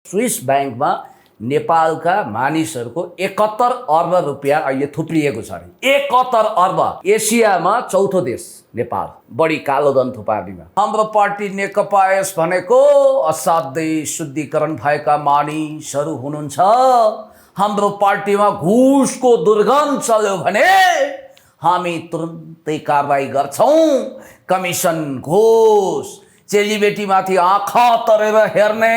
Swiss ब्याङ्कमा नेपालका मानिसहरूको 71 अर्ब रुपियाँ अहिले थुप्रिएको छ अरे। 71 अर्ब। एसियामा चौथो देश नेपाल, बढी कालो धन थुपार्नेमा। हाम्रो पार्टी नेकपा एस भनेको असाध्यै शुद्धिकरण भएका मानिसहरू हुनुहुन्छ। हाम्रो पार्टीमा घुसको दुर्गन्ध चल्यो भने हामी तुरुन्तै कारबाही गर्छौँ। कमिसन, घुस, चेलीबेटीमाथि आँखा तरेर हेर्ने,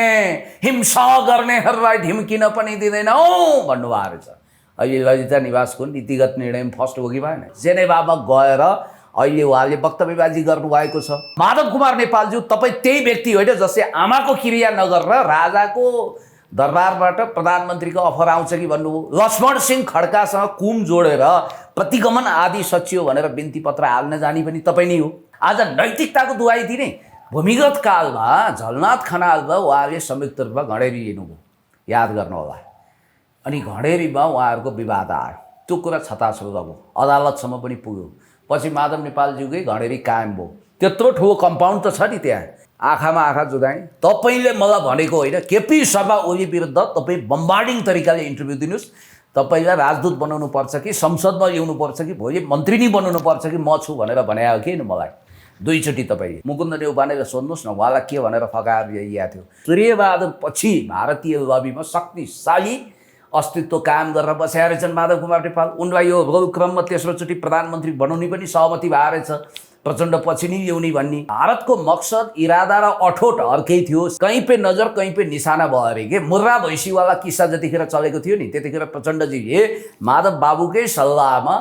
हिंसा गर्नेहरूलाई ढिम्किन पनि दिँदैनौँ भन्नुभएको रहेछ। अहिले ललिता निवासको नीतिगत निर्णयमा फर्स्ट हो कि भएन? जेनेभामा गएर अहिले उहाँले वक्तव्यबाजी गर्नुभएको छ। माधव कुमार नेपालज्यू, तपाईँ त्यही व्यक्ति होइन जसले आमाको क्रिया नगरेर राजाको दरबारबाट प्रधानमन्त्रीको अफर आउँछ कि भन्नुभयो। लक्ष्मण सिंह खड्कासँग कुम जोडेर प्रतिगमन आदि सचियो भनेर बिन्ती पत्र हाल्न जाने पनि तपाईँ नै हो। आज नैतिकताको दुहाई दिने भूमिगत कालमा झलनाथ खनालमा उहाँले संयुक्त रूपमा घडेरी लिनुभयो, याद गर्नु होला। अनि घडेरीमा उहाँहरूको विवाद आयो, त्यो कुरा छताछुत भयो, अदालतसम्म पनि पुग्यो। पछि माधव नेपालज्यूकै घडेरी कायम भयो। त्यत्रो ठुलो कम्पाउन्ड त छ नि त्यहाँ। आँखामा आँखा जुदाएँ। तपाईँले मलाई भनेको होइन, केपी शर्मा ओली विरुद्ध तपाईँ बम्बार्डिङ तरिकाले इन्टरभ्यू दिनुहोस्। तपाईँलाई राजदूत बनाउनु पर्छ कि संसदमा ल्याउनु पर्छ कि भोलि मन्त्री नै बनाउनु पर्छ कि म छु भनेर भने हो कि मलाई दुईचोटि। तपाईँले मुकुन्द नेउपानेले सोध्नुहोस् न, उहाँलाई के भनेर फकाएर ल्याइएको थियो। सूर्यबहादुर पछि भारतीय लबीमा शक्तिशाली अस्तित्व कायम गरेर बसेका रहेछन् माधव कुमार नेपाल। उनलाई यो रोल क्रममा तेस्रोचोटि प्रधानमन्त्री बनाउने पनि सहमति भएको रहेछ, प्रचण्ड पछि नै ल्याउने भन्ने। भारतको मकसद, इरादा र अठोट अर्कै थियो। कहीँ पे नजर कहीँ पे निशाना भयो अरे के। मुर्रा भैँसीवाला किस्सा जतिखेर चलेको थियो नि, त्यतिखेर प्रचण्डजीले माधव बाबुकै सल्लाहमा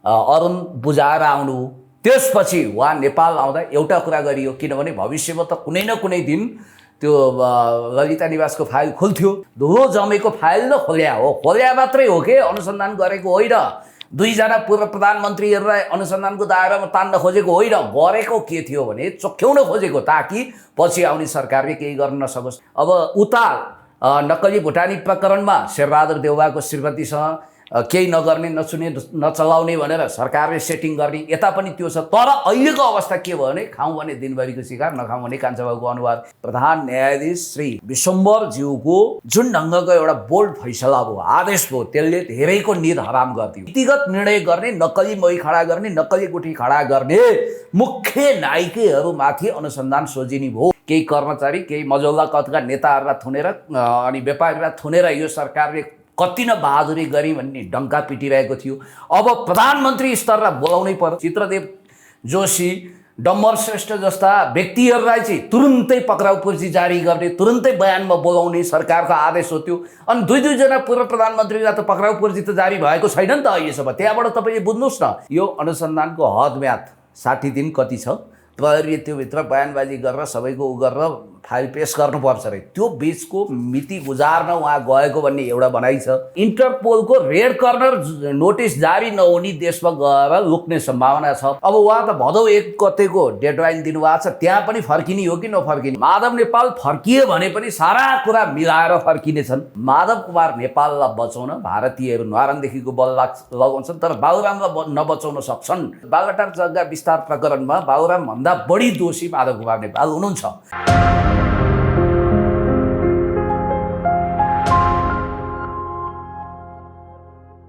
अरुण बुझाएर आउनु। त्यसपछि उहाँ नेपाल आउँदा एउटा कुरा गरियो, किनभने भविष्यमा त कुनै न कुनै दिन त्यो ललिता निवासको फाइल खुल्थ्यो। धुलो जमेको फाइल न खोल्या हो, खोल्या मात्रै हो कि अनुसन्धान गरेको होइन। दुईजना पूर्व प्रधानमन्त्रीहरूलाई अनुसन्धानको दायरामा तान्न खोजेको होइन, गरेको के थियो भने चोख्याउन खोजेको, ताकि पछि आउने सरकारले केही गर्न नसकोस्। अब उता नक्कली भुटानी प्रकरणमा शेरबहादुर देउवाको श्रीमतीसँग केही नगर्ने, नचुने, नचलाउने भनेर सरकारले सेटिङ गर्ने, यता पनि त्यो छ। तर अहिलेको अवस्था के भयो भने खाउँ भने दिनभरिको शिकार, नखाउँ भने कान्छाबाबुको अनुवाद। प्रधान न्यायाधीश श्री विश्वम्भरज्यूको जुन ढङ्गको एउटा बोल्ड फैसला भयो, आदेश भयो, त्यसले धेरैको निद हराम गरिदियो। नीतिगत निर्णय गर्ने, नक्कली मही खडा गर्ने, नक्कली गुठी खडा गर्ने मुख्य नायिकाहरूमाथि अनुसन्धान सोझिने भयो। केही कर्मचारी, केही मजौला कतका नेताहरूलाई थुनेर अनि व्यापारीलाई थुनेर यो सरकारले कति न बहादुरी गरी भन्ने डङ्का पिटिरहेको थियो। अब प्रधानमन्त्री स्तरलाई बोलाउनै पर्यो। चित्रदेव जोशी, डम्बर श्रेष्ठ जस्ता व्यक्तिहरूलाई चाहिँ तुरुन्तै पक्राउ पर्ची जारी गर्ने, तुरुन्तै बयानमा बोलाउने सरकारको आदेश हो त्यो। अनि दुईजना पूर्व प्रधानमन्त्रीलाई त पक्राउ पर्ची त जारी भएको छैन नि त अहिलेसम्म। त्यहाँबाट तपाईँले बुझ्नुहोस् न, यो अनुसन्धानको हदम्याद 60 दिन कति छ, प्रहरीले त्योभित्र बयानबाजी गरेर सबैको गरेर फाइल पेश गर्नुपर्छ अरे। त्यो बिचको मिति गुजार्न उहाँ गएको भन्ने एउटा भनाइ छ। इन्टरपोलको रेड कर्नर नोटिस जारी नहुने देशमा गएर लुक्ने सम्भावना छ। अब उहाँ त भदौ 1 गतेको डेडलाइन दिनुभएको छ, त्यहाँ पनि फर्किने हो कि नफर्किने। माधव नेपाल फर्कियो भने पनि सारा कुरा मिलाएर फर्किने छन्। माधव कुमार नेपाललाई बचाउन भारतीयहरू नारायणदेखिको बल लगाउँछन्, तर बाबुरामलाई नबचाउन सक्छन्। बालटार जग्गा विस्तार प्रकरणमा बाबुराम भन्दा बढी दोषी माधव कुमार नेपाल हुनुहुन्छ।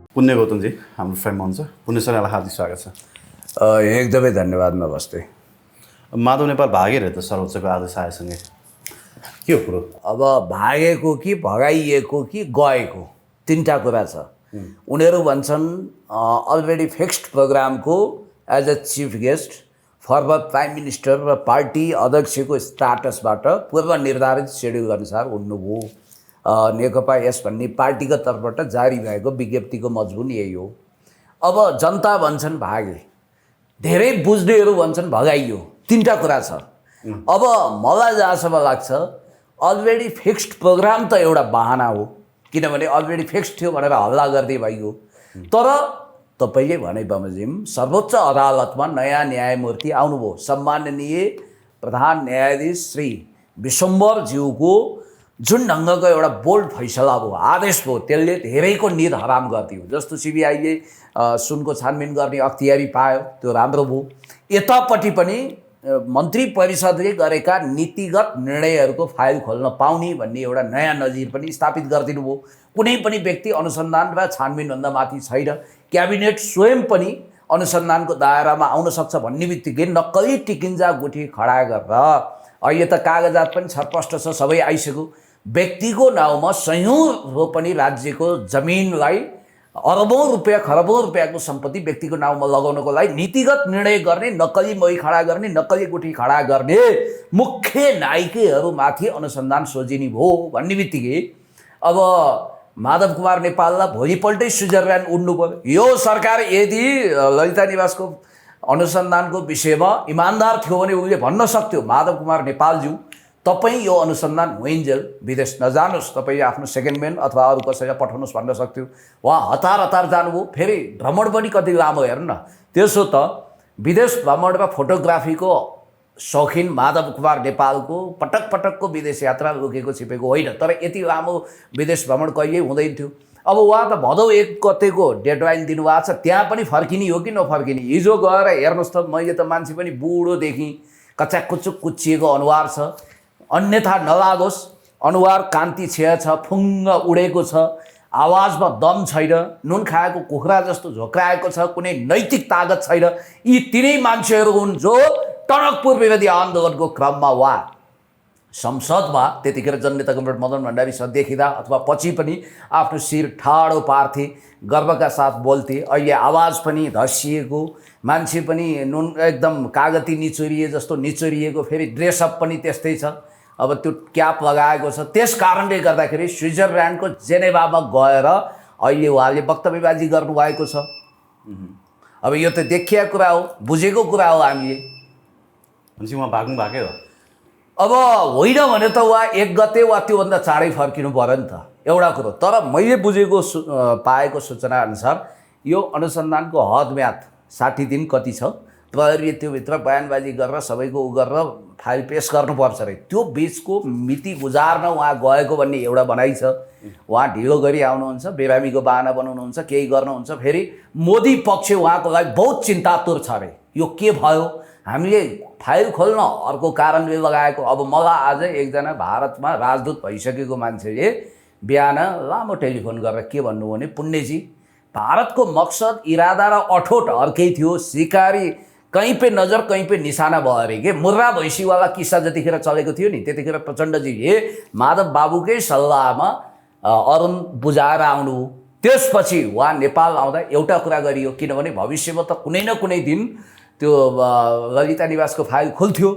पुण्य गौतमजी हाम्रो फ्रेममा हुन्छ। पुण्य सरलाई हार्दिक स्वागत छ। एकदमै धन्यवाद। नमस्ते। माधव नेपाल भागेर त सर्वोच्चको आदेश आएसँगै के हो कुरो? अब भागेको कि भगाइएको कि गएको, तिनवटा कुरा छ। उनीहरू भन्छन् अलरेडी फिक्स्ड प्रोग्रामको as a chief guest former prime minister र पार्टी अध्यक्षको स्टाटसबाट पूर्व निर्धारित सेड्युल अनुसार उड्नुभयो। नेकपा एस भन्ने पार्टीको तर्फबाट जारी भएको विज्ञप्तिको मजबुन यही हो। अब जनता भन्छन् भागे, धेरै बुझ्नेहरू भन्छन् भगाइयो। तिनवटा कुरा छ। अब मलाई जहाँसम्म लाग्छ अलरेडी फिक्स्ड प्रोग्राम त एउटा बहाना हो, किनभने अलरेडी फिक्स्ड थियो भनेर हल्ला गर्दै भइयो। तर तपाईँले भने बमोजिम सर्वोच्च अदालतमा नयाँ न्यायमूर्ति आउनुभयो। सम्माननीय प्रधान न्यायाधीश श्री विश्वम्भरज्यूको जुन ढङ्गको एउटा बोल्ड फैसला भयो, आदेश भयो, त्यसले धेरैको निद हराम गरिदियो। जस्तो सिबिआईले सुनको छानबिन गर्ने अख्तियारी पायो, त्यो राम्रो भयो। यतापट्टि पनि मन्त्री परिषदले गरेका नीतिगत निर्णयहरूको फाइल खोल्न पाउने भन्ने एउटा नयाँ नजिर पनि स्थापित गरिदिनु भयो। कुनै पनि व्यक्ति अनुसन्धान र छानबिनभन्दा माथि छैन। क्याबिनेट स्वयं पनि अनुसन्धानको दायरामा आउन सक्छ भन्ने बित्तिकै नक्कली टिकिन्जा गुठी खडा गरेर अहिले त कागजात पनि छरपष्ट छ, सबै आइसक्यो। व्यक्तिको नाउँमा सयौँ पनि राज्यको जमिनलाई अरबौँ रुपियाँ खरबौँ रुपियाँको सम्पत्ति व्यक्तिको नाउँमा लगाउनको लागि नीतिगत निर्णय गर्ने, नक्कली मोही खडा गर्ने, नक्कली गुठी खडा गर्ने मुख्य नायिकाहरूमाथि अनुसन्धान सोझिने भयो भन्ने बित्तिकै अब माधव कुमार नेपाललाई भोलिपल्टै स्विजरल्यान्ड उड्नु पर्यो। यो सरकार यदि ललिता निवासको अनुसन्धानको विषयमा इमान्दार थियो भने उसले भन्न सक्थ्यो, माधव कुमार नेपालज्यू तपाईँ यो अनुसन्धान होइन्जेल विदेश नजानुहोस्, तपाईँ आफ्नो सेकेन्ड म्यान अथवा अरू कसैलाई पठाउनुहोस् भन्न सक्थ्यो। उहाँ हतार जानुभयो। फेरि भ्रमण पनि कति लामो हेर्नु न। त्यसो त विदेश भ्रमणमा फोटोग्राफीको शौखिन माधव कुमार नेपालको पटकको विदेश यात्रा लुकेको छिपेको होइन, तर यति लामो विदेश भ्रमण कहिल्यै हुँदैन थियो। अब उहाँ त भदौ 1 गतेको डेडलाइन दिनुभएको छ, त्यहाँ पनि फर्किने हो कि नफर्किने। हिजो गएर हेर्नुहोस् त, मैले त मान्छे पनि बुढो देखेँ, कच्चाकुच्चुक कुच्चिएको अनुहार छ। अन्यथा नलागोस्, अनुहार कान्ति छेया छ, फुङ्ग उडेको छ, आवाजमा दम छैन, नुन खाएको कुखुरा जस्तो झोक्राएको छ, कुनै नैतिक तागत छैन। यी तिनै मान्छेहरू हुन् जो टनकपुर विरोधी आन्दोलनको क्रममा वा संसदमा त्यतिखेर जननेता कमरेड मदन भण्डारी सर देखिँदा अथवा पछि पनि आफ्नो शिर ठाडो पार्थे, गर्वका साथ बोल्थे। अहिले आवाज पनि धसिएको, मान्छे पनि नुन एकदम कागती निचोरिए जस्तो निचोरिएको, फेरि ड्रेसअप पनि त्यस्तै छ। अब त्यो क्याप लगाएको छ। त्यस कारणले गर्दाखेरि स्विजरल्यान्डको जेनेभामा गएर अहिले उहाँले वक्तव्यबाजी गर्नुभएको छ। अब यो त देखिएको कुरा हो, बुझेको कुरा हो हामीले। भनेपछि उहाँ भाग्नु भएकै हो। अब होइन भने त उहाँ 1 गते वा त्योभन्दा चाँडै फर्किनु पऱ्यो नि त, एउटा कुरो। तर मैले बुझेको पाएको सूचना अनुसार यो अनुसन्धानको हदम्याद 60 दिन कति छ, प्रहरीले त्योभित्र बयानबाजी गरेर सबैको उ गरेर फाइल पेस गर्नुपर्छ अरे। त्यो बिचको मिति गुजार्न उहाँ गएको भन्ने एउटा भनाइ छ। उहाँ ढिलो गरी आउनुहुन्छ, बेरामीको बाहना बनाउनुहुन्छ, केही गर्नुहुन्छ। फेरि मोदी पक्ष उहाँको लागि बहुत चिन्तातुर छ अरे। यो के भयो, हामीले फाइल खोल्न अर्को कारणले लगाएको। अब मलाई आज एकजना भारतमा राजदूत भइसकेको मान्छेले बिहान लामो टेलिफोन गरेर के भन्नु भने, पुण्यजी भारतको मकसद इरादा र अठोट अर्कै थियो, सिकारी कहीँ पे नजर कहीँ पे निशाना भयो अरे के। मुर्रा भैँसीवाला किस्सा जतिखेर चलेको थियो नि, त्यतिखेर प्रचण्डजीले माधव बाबुकै सल्लाहमा अरुण बुझाएर आउनु। त्यसपछि उहाँ नेपाल आउँदा एउटा कुरा गरियो, किनभने भविष्यमा त कुनै न कुनै दिन त्यो ललिता निवासको फाइल खुल्थ्यो।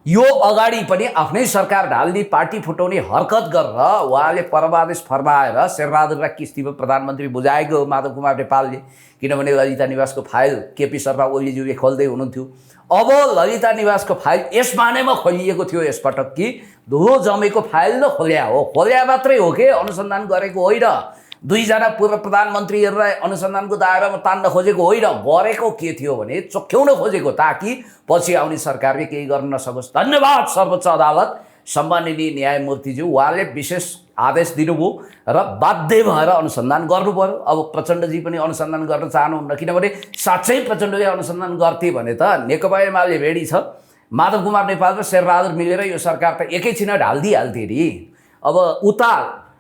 यो अगाडि पनि आफ्नै सरकार ढाल्ने, पार्टी फुटाउने हरकत गरेर उहाँले परमादेश फर्माएर शेरबहादुर किस्तीमा प्रधानमन्त्री बुझाएको माधव कुमार नेपालले। किनभने ललिता निवासको फाइल केपी शर्मा ओलीज्यूले खोल्दै हुनुहुन्थ्यो। अब ललिता निवासको फाइल यस मानेमा खोलिएको थियो यसपटक कि धुलो जमेको फाइल न खोल्या हो। खोल्या मात्रै हो के, अनुसन्धान गरेको होइन। 2 जना पूर्व प्रधानमन्त्रीहरूलाई अनुसन्धानको दायरामा तान्न खोजेको होइन, गरेको के थियो भने चोख्याउन खोजेको, ताकि पछि आउने सरकारले केही गर्न नसकोस्। धन्यवाद सर्वोच्च अदालत, सम्माननीय न्यायमूर्तिज्यू, उहाँले विशेष आदेश दिनुभयो र बाध्य भएर अनुसन्धान गर्नु पर्यो। अब प्रचण्डजी पनि अनुसन्धान गर्न चाहनुहुन्न, किनभने साँच्चै प्रचण्डले अनुसन्धान गर्थे भने त नेकपा एमाले रेडी छ। माधव कुमार नेपाल र शेरबहादुर मिलेर यो सरकार त एकैछिन ढालिदिइहाल्थे नि। अब उता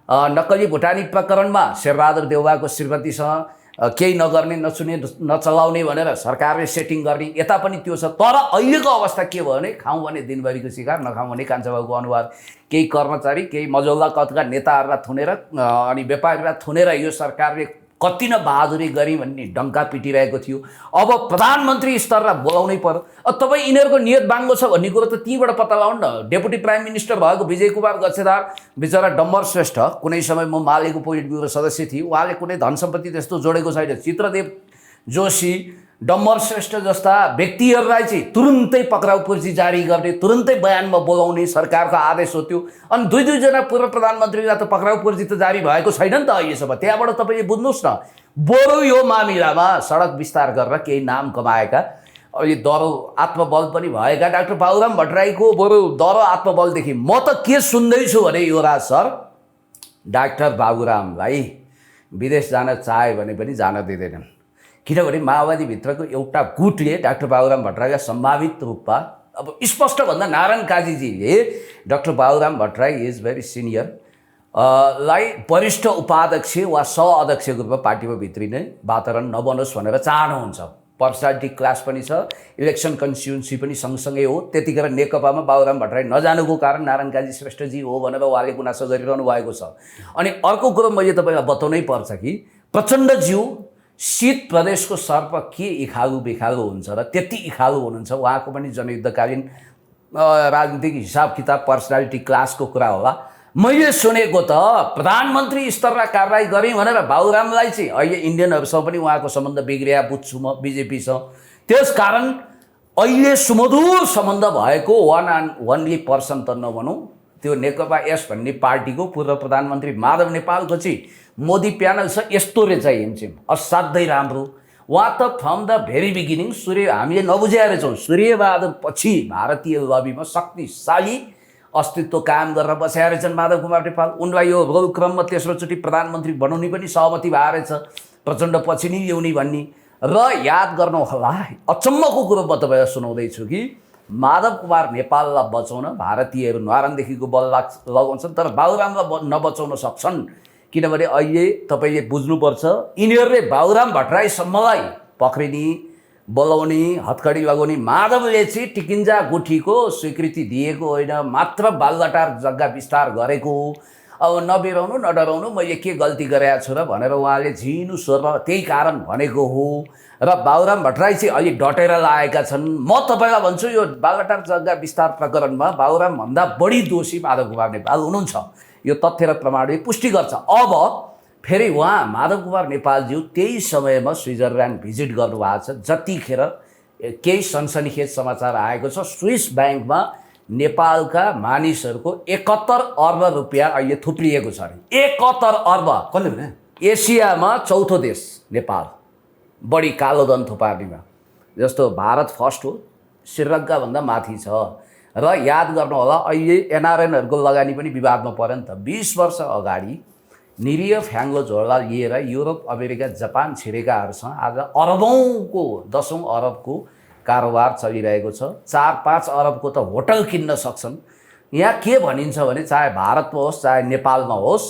नक्कली भुटानी प्रकरणमा शेरबहादुर देउवाको श्रीमतीसँग केही नगर्ने, नचुने, नचलाउने भनेर सरकारले सेटिङ गर्ने, यता पनि त्यो छ। तर अहिलेको अवस्था के भयो भने, खाउँ भने दिनभरिको शिकार, नखाउँ भने कान्छाबाबुको अनुहार। केही कर्मचारी, केही मजौला कदका नेताहरूलाई थुनेर अनि व्यापारीलाई थुनेर यो सरकारले कति न बहादुरी गरी भन्ने डङ्का पिटिरहेको थियो। अब प्रधानमन्त्री स्तरलाई बोलाउनै पर्यो। अब तपाईँ यिनीहरूको नियत बाङ्गो छ भन्ने कुरो त त्यहीँबाट पत्ता लगाउनु न। डेपुटी प्राइम मिनिस्टर भएको विजय कुमार गच्छेदार बिचरा डम्बर श्रेष्ठ, कुनै समय म मालेको पोलिट ब्युरो सदस्य थिएँ, उहाँले कुनै धन सम्पत्ति त्यस्तो जोडेको छैन। चित्रदेव जोशी, डम्बर श्रेष्ठ जस्ता व्यक्तिहरूलाई चाहिँ तुरुन्तै पक्राउ पर्ची जारी गर्ने, तुरुन्तै बयानमा बोलाउने सरकारको आदेश हो त्यो। अनि 2 जना पूर्व प्रधानमन्त्रीलाई त पक्राउ पर्ची त जारी भएको छैन नि त अहिलेसम्म। त्यहाँबाट तपाईँले बुझ्नुहोस् न, बरु यो मामिलामा सडक विस्तार गरेर केही नाम कमाएका, अहिले दरो आत्मबल पनि भएका डाक्टर बाबुराम भट्टराईको बरु दरो आत्मबलदेखि म त के सुन्दैछु भने, युवराज सर डाक्टर बाबुरामलाई विदेश जान चाह्यो भने पनि जान दिँदैनन्। किनभने माओवादीभित्रको एउटा गुटले डाक्टर बाबुराम भट्टराईलाई सम्भावित रूपमा अब स्पष्ट भन्दा नारायण काजीजीले doctor Baburam Bhattarai is very senior लाई वरिष्ठ उपाध्यक्ष वा सहअध्यक्षको रूपमा पार्टीमा भित्रिने वातावरण नबनोस् भनेर चाहनुहुन्छ। पर्सनालिटी क्लास पनि छ, इलेक्सन कन्स्टिट्युन्सी पनि सँगसँगै हो। त्यतिखेर नेकपामा बाबुराम भट्टराई नजानुको कारण नारायण काजी श्रेष्ठजी हो भनेर उहाँले गुनासो गरिरहनु भएको छ। अनि अर्को कुरो मैले तपाईँलाई बताउनै पर्छ कि प्रचण्डज्यू शीत प्रदेशको सर्प के इखालु बेखालु हुन्छ र त्यति इखालु हुनुहुन्छ। उहाँको पनि जनयुद्धकालीन राजनीतिक हिसाब किताब पर्सनालिटी क्लासको कुरा होला। मैले सुनेको त प्रधानमन्त्री स्तरमा कारबाही गरेँ भनेर बाबुरामलाई चाहिँ अहिले इन्डियनहरूसँग पनि उहाँको सम्बन्ध बिग्रिया बुझ्छु म बिजेपीसँग। त्यस कारण अहिले सुमधुर सम्बन्ध भएको वान एन्ड ओन्ली पर्सन त नभनौँ, त्यो नेकपा एस भन्ने पार्टीको पूर्व प्रधानमन्त्री माधव नेपालको चाहिँ मोदी प्यानल छ। यस्तो रहेछ हिमछिम, असाध्यै राम्रो। उहाँ त फ्रम द भेरी बिगिनिङ हामीले नबुझेका रहेछौँ, सूर्यबहादुर पछि भारतीय लबीमा शक्तिशाली अस्तित्व कायम गरेर बसेका रहेछन् माधव कुमार नेपाल। उनलाई यो रोल क्रममा तेस्रोचोटि प्रधानमन्त्री बनाउने पनि सहमति भए रहेछ, प्रचण्ड पछि नै ल्याउने भन्ने। र याद गर्नु होला, अचम्मको कुरो म तपाईँलाई सुनाउँदैछु कि माधव कुमार नेपाललाई बचाउन भारतीयहरू नारायणदेखिको बल लगाउँछन्, तर बाबुरामलाई नबचाउन सक्छन्। किनभने अहिले तपाईँले बुझ्नुपर्छ, यिनीहरूले बाबुराम भट्टराईसम्मलाई पक्रिने बोलाउने हतकडी लगाउने। माधवले चाहिँ टिकिन्जा गुठीको स्वीकृति दिएको होइन, मात्र बालुवाटार जग्गा विस्तार गरेको। अब नबिराउनु नडराउनु मैले के गल्ती गरेको छु र भनेर उहाँले झिनु स्वरमा त्यही कारण भनेको हो। र बाबुराम भट्टराई चाहिँ अहिले डटेर लागेका छन्। म तपाईँलाई भन्छु, यो बालुवाटार जग्गा विस्तार प्रकरणमा बाबुरामभन्दा बढी दोषी माधव कुमार नेपाल हुनुहुन्छ। यो तथ्य र प्रमाणले पुष्टि गर्छ। अब फेरि उहाँ माधव कुमार नेपालज्यू त्यही समयमा स्विजरल्यान्ड भिजिट गर्नुभएको छ, जतिखेर केही सनसनीखेज समाचार आएको छ। स्विस ब्याङ्कमा नेपालका मानिसहरूको 71 अर्ब रुपियाँ अहिले थुप्रिएको छ अरे। 71 अर्ब। कसले भने? एसियामा चौथो देश नेपाल, बढी कालो धन थुपार्नेमा। जस्तो भारत फर्स्ट हो, श्रीलङ्काभन्दा माथि छ। र याद गर्नु होला, अहिले एनआरएनहरूको लगानी पनि विवादमा पर्यो नि त। 20 वर्ष अगाडि निरीह फ्याङ्लो झोला लिएर युरोप अमेरिका जापान छिरेकाहरूसँग आज अरबौँको 10औँ अरबको कारोबार चलिरहेको छ। 4-5 अरबको त होटल किन्न सक्छन्। यहाँ के भनिन्छ भने चाहे भारतमा होस् चाहे नेपालमा होस्,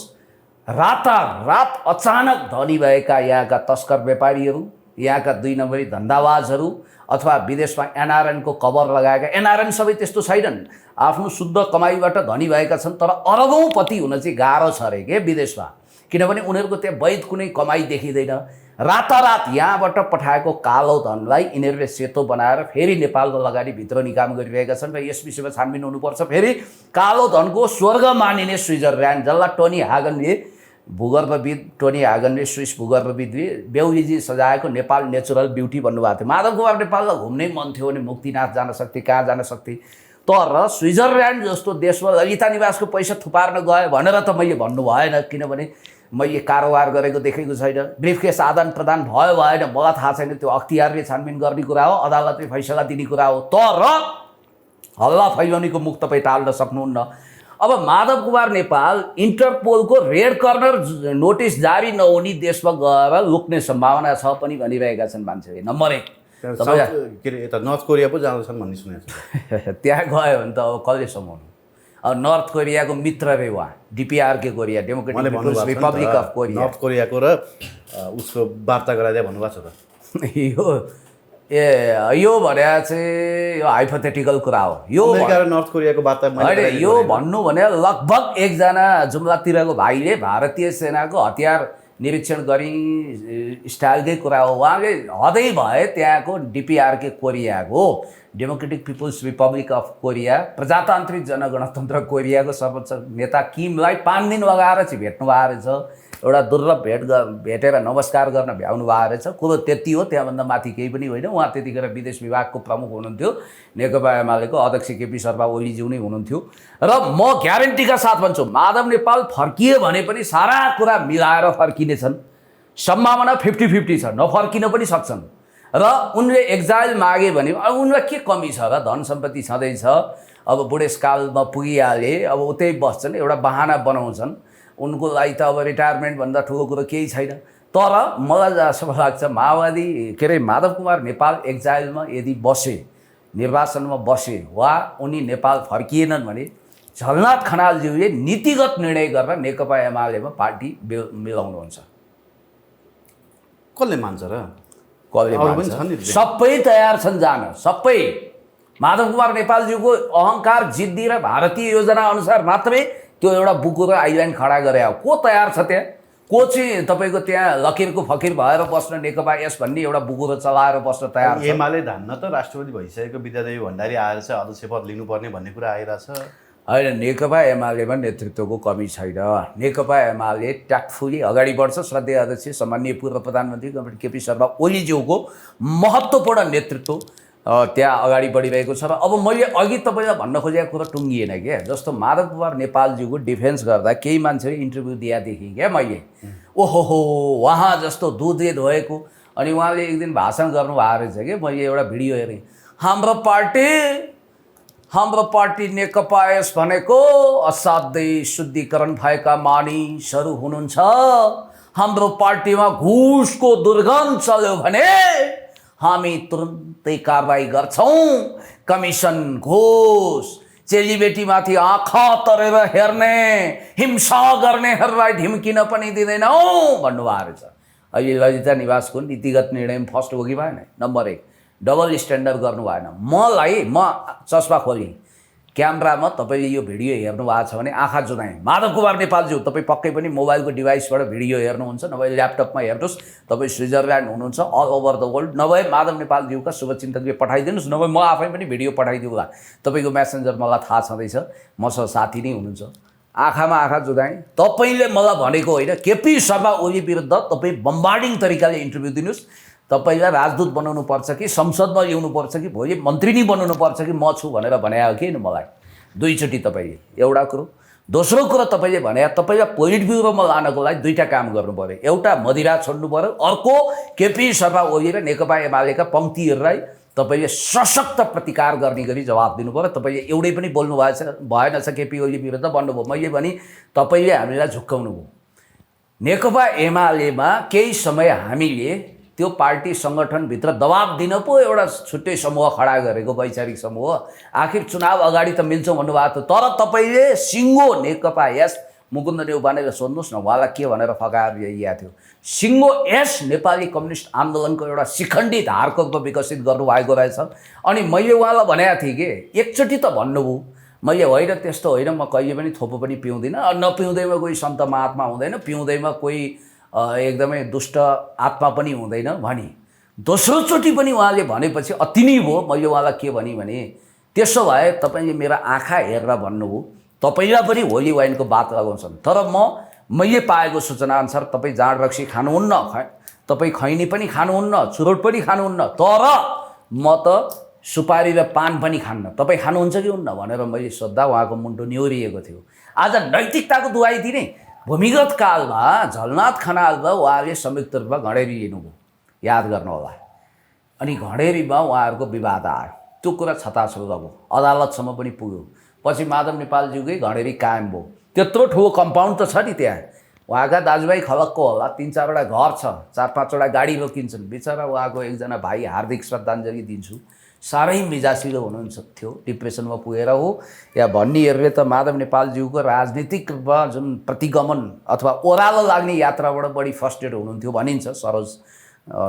रातारात अचानक धनी भएका यहाँका तस्कर व्यापारीहरू, यहाँका 2 नम्बरी धन्दाबाजहरू अथवा विदेशमा एनआरएनको कभर लगाएका, एनआरएन सबै त्यस्तो छैनन्, आफ्नो शुद्ध कमाइबाट धनी भएका छन्। तर अरबौँपति हुन चाहिँ गाह्रो छ अरे के विदेशमा, किनभने उनीहरूको त्यहाँ वैध कुनै कमाइ देखिँदैन। रातारात यहाँबाट पठाएको कालो धनलाई यिनीहरूले सेतो बनाएर फेरि नेपालको लगानी भित्र निकाम गरिरहेका छन्। र यस विषयमा छानबिन हुनुपर्छ। फेरि कालो धनको स्वर्ग मानिने स्विजरल्यान्ड, जसलाई टोनी हागनले भूगर्भविद टोनी हागनले स्विस भूगर्भविदले बेहुलीजी सजाएको नेपाल नेचुरल ब्युटी भन्नुभएको थियो। माधव कुमार नेपाललाई घुम्नै मन थियो भने मुक्तिनाथ जान सक्थे, कहाँ जान सक्थे। तर स्विजरल्यान्ड जस्तो देशमा ललिता निवासको पैसा थुपार्न गयो भनेर त मैले भन्नु भएन, किनभने मैले कारोबार गरेको देखेको छैन। ब्रिफकेस आदान प्रदान भयो भएन मलाई थाहा छैन, त्यो अख्तियारले छानबिन गर्ने कुरा हो, अदालतले फैसला दिने कुरा हो। तर हल्ला फैलाउनेको मुख तपाईँ टाल्न सक्नुहुन्न। अब माधव कुमार नेपाल इन्टरपोलको रेड कर्नर नोटिस जारी नहुने देशमा गएर लुक्ने सम्भावना छ पनि भनिरहेका छन् मान्छेले। नम्बर 1 के अरे यता नर्थ कोरिया पो जाँदैछन् भन्ने सुनेको छु। त्यहाँ गयो भने त अब कसले सम्हाल्नु। अब नर्थ कोरियाको मित्र रे उहाँ, DPRK Korea, democratic people's republic of Korea. North कोरियाको र उसको वार्ता गराइदिए भन्नुभएको छ त। यो भने चाहिँ यो हाइपोथेटिकल कुरा हो। यो अमेरिका र नर्थ कोरियाको वार्ता होइन, यो भन्नु भने लगभग एकजना जुम्लातिरको भाइले भारतीय सेनाको हतियार निरीक्षण गरी स्टाइलकै कुरा हो। उहाँले हदै भए त्यहाँको डिपिआरके कोरियाको, democratic people's republic of Korea, प्रजातान्त्रिक जनगणतन्त्र कोरियाको सर्वोच्च नेता किमलाई 5 दिन लगाएर चाहिँ भेट्नु भएको रहेछ। एउटा दुर्लभ भेटेर नमस्कार गर्न भ्याउनु भएको रहेछ। कुरो त्यति हो, त्यहाँभन्दा माथि केही पनि होइन। उहाँ त्यतिखेर विदेश विभागको प्रमुख हुनुहुन्थ्यो, नेकपा एमालेको अध्यक्ष केपी शर्मा ओलीज्यू नै हुनुहुन्थ्यो। र म ग्यारेन्टीका साथ भन्छु, माधव नेपाल फर्किए भने पनि सारा कुरा मिलाएर फर्किनेछन्। सम्भावना 50-50 छ, नफर्किन पनि सक्छन्। र उनले एक्जाइल मागे भने अब उनलाई के कमी छ र? धन सम्पत्ति छँदैछ, अब बुढेसकालमा पुगिहाले, अब उतै बस्छन्, एउटा बहाना बनाउँछन्। उनको लागि त अब रिटायरमेन्टभन्दा ठुलो कुरो केही छैन। तर मलाई जहाँसम्म लाग्छ, माओवादी के अरे माधव कुमार नेपाल एक्जाइलमा यदि बसे, निर्वाचनमा बसे वा उनी नेपाल फर्किएनन् भने झलनाथ खनालज्यूले नीतिगत निर्णय गरेर नेकपा एमालेमा पार्टी मिलाउनुहुन्छ। कसले मान्छ र? कसले अरू पनि मान्छ? छन् नि। सबै तयार छन् जान, सबै। माधव कुमार नेपालज्यूको अहङ्कार जिद्दी र भारतीय योजना अनुसार मात्रै त्यो एउटा बुकु र आइल्यान्ड खडा गरे हो। को तयार छ त्यहाँ? को चाहिँ तपाईँको त्यहाँ लकिरको फकिर भएर बस्न नेकपा यस भन्ने एउटा बुकु र चलाएर बस्न तयार छ? एमाले धान्न त राष्ट्रपति भइसकेको विद्यादेवी भण्डारी आएर चाहिँ अध्यक्ष पद लिनुपर्ने भन्ने कुरा आइरहेछ। होइन, नेकपा एमालेमा नेतृत्वको कमी छैन। नेकपा एमाले ट्याक्टफुली अगाडि बढ्छ। श्रद्धेय अध्यक्ष सम्माननीय पूर्व प्रधानमन्त्री कमरेड केपी शर्मा ओलीज्यूको महत्त्वपूर्ण नेतृत्व त्यहाँ अगाडि बढिरहेको छ। र अब मैले अघि तपाईँलाई भन्न खोजेको कुरा टुङ्गिएन क्या। जस्तो माधव कुमार नेपालज्यूको डिफेन्स गर्दा केही मान्छेले इन्टरभ्यू दिया देखेँ क्या मैले। ओहो उहाँ जस्तो दुधले धोएको। अनि उहाँले एक दिन भाषण गर्नुभएको रहेछ कि मैले एउटा भिडियो हेरेँ। हाम्रो पार्टी नेकपा यस भनेको असाध्यै शुद्धिकरण भएका मानिसहरू हुनुहुन्छ। हाम्रो पार्टीमा घुसको दुर्गन्ध चल्यो भने हामी तुरुन्तै कारबाही गर्छौँ। कमिसन, घुस, चेलीबेटीमाथि आँखा तरेर हेर्ने, हिंसा गर्नेहरूलाई ढिम्किन पनि दिँदैनौँ भन्नुभएको रहेछ। अहिले ललिता निवासको नीतिगत निर्णयमा फर्स्ट हो कि भएन? नम्बर 1, डबल स्ट्यान्डर्ड गर्नु भएन। म चस्मा खोलेँ, क्यामेरामा तपाईँले यो भिडियो हेर्नु भएको छ भने आँखा जुदाएँ। माधव कुमार नेपालज्यू तपाईँ पक्कै पनि मोबाइलको डिभाइसबाट भिडियो हेर्नुहुन्छ, नभए ल्यापटपमा हेर्नुहोस्। तपाईँ स्विजरल्यान्ड हुनुहुन्छ, अल ओभर द वर्ल्ड। नभए माधव नेपालज्यूका शुभचिन्तकले पठाइदिनुहोस्, नभए म आफै पनि भिडियो पठाइदिउँला। तपाईँको मेसेन्जर मलाई थाहा छँदैछ, मसँग साथी नै हुनुहुन्छ। आँखामा आँखा जुदाएँ। तपाईँले मलाई भनेको होइन, केपी शर्मा ओली विरुद्ध तपाईँ बम्बार्डिङ तरिकाले इन्टरभ्यू दिनुहोस्। तपाईँलाई राजदूत बनाउनु पर्छ कि संसदमा ल्याउनु पर्छ कि भोलि मन्त्री नै बनाउनु पर्छ कि म छु भनेर भने हो कि मलाई दुईचोटि तपाईँले। एउटा कुरो। दोस्रो कुरो तपाईँले भने तपाईँलाई पोलिट ब्युरोमा लानको लागि दुईवटा काम गर्नु पऱ्यो। एउटा मदिरा छोड्नु पऱ्यो, अर्को केपी शर्मा ओली र नेकपा एमालेका पङ्क्तिहरूलाई तपाईँले सशक्त प्रतिकार गर्ने गरी जवाब दिनु पऱ्यो। तपाईँले एउटै पनि बोल्नु भएनछ केपी ओली विरुद्ध भन्नुभयो। मैले भने तपाईँले हामीलाई झुक्काउनु भयो। नेकपा एमालेमा केही समय हामीले त्यो पार्टी सङ्गठनभित्र दबाब दिन पो एउटा छुट्टै समूह खडा गरेको, वैचारिक समूह। आखिर चुनाव अगाडि त मिल्छौँ भन्नुभएको थियो। तर तपाईँले सिङ्गो नेकपा यस मुकुन्द नेउपानेले सोध्नुहोस् न उहाँलाई के भनेर फकाएर ल्याइएको थियो। सिङ्गो यस नेपाली कम्युनिस्ट आन्दोलनको एउटा शिखण्डी धारको रूपमा विकसित गर्नुभएको रहेछ। अनि मैले उहाँलाई भनेको थिएँ कि एकचोटि त भन्नुभयो, मैले होइन त्यस्तो होइन, म कहिले पनि थोपो पनि पिउँदिनँ, नपिउँदैमा कोही सन्त महात्मा हुँदैन, पिउँदैमा कोही एकदमै दुष्ट आत्मा पनि हुँदैन भने। दोस्रोचोटि पनि उहाँले भनेपछि अति नै भयो। मैले उहाँलाई के भने त्यसो भए तपाईँले मेरो आँखा हेरेर भन्नुभयो, तपाईँलाई पनि होली वाइनको बात लगाउँछन्। तर मैले पाएको सूचनाअनुसार तपाईँ जाँड रक्सी खानुहुन्न, तपाईँ खैनी पनि खानुहुन्न, चुरोट पनि खानुहुन्न, तर म त सुपारी र पान पनि खान्न। तपाईँ खानुहुन्छ कि हुन्न भनेर मैले सोद्धा उहाँको मुन्टो न्योरिएको थियो। आज नैतिकताको दुहाई दिने भूमिगत कालमा झलनाथ खनालमा उहाँले संयुक्त रूपमा घडेरी लिनुभयो, याद गर्नु होला। अनि घडेरीमा उहाँहरूको विवाद आयो, त्यो कुरा छताछुल्ल भयो, अदालतसम्म पनि पुग्यो। पछि माधव नेपालज्यूकै घडेरी कायम भयो। त्यत्रो ठुलो कम्पाउन्ड त छ नि त्यहाँ। उहाँका दाजुभाइ खलकको होला, 3-4वटा घर छ, 4-5वटा गाडी रोकिन्छन्। बिचरा उहाँको एकजना भाइ, हार्दिक श्रद्धाञ्जली दिन्छु, साह्रै मिजासिलो हुनुहुन्छ थियो, डिप्रेसनमा पुगेर हो या भन्नेहरूले त माधव नेपालज्यूको राजनीतिक रूपमा जुन प्रतिगमन अथवा ओह्रालो लाग्ने यात्राबाट बढी फर्स्टेड हुनुहुन्थ्यो भनिन्छ। सरोज